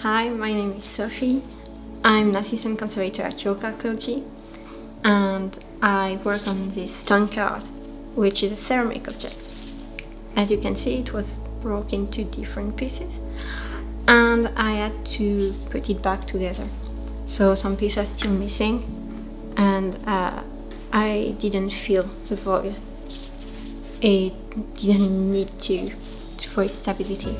Hi, my name is Sophie. I'm an assistant conservator at archaeological and I work on this Tankard, which is a ceramic object. As you can see, it was broken into different pieces and I had to put it back together. So some pieces are still missing and I didn't fill the void. It didn't need to for its stability.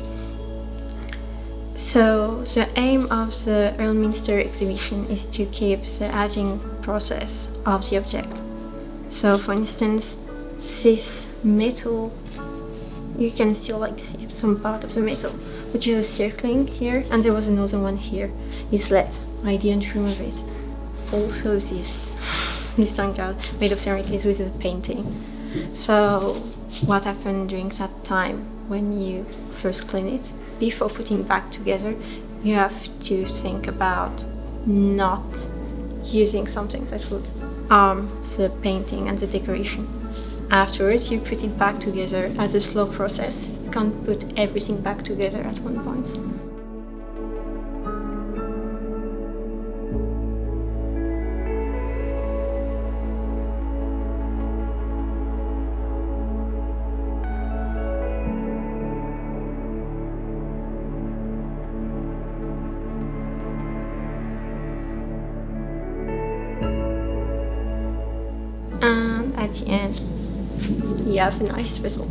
So the aim of the Earlminster exhibition is to keep the aging process of the object. So for instance, this metal, you can still see some part of the metal, which is a circling here, and there was another one here. It's lead. I didn't remove it. Also this tankard made of ceramic is with a painting. So what happened during that time when you first clean it? Before putting it back together, you have to think about not using something that would harm the painting and the decoration. Afterwards, you put it back together as a slow process. You can't put everything back together at one point. And at the end, you have a nice result.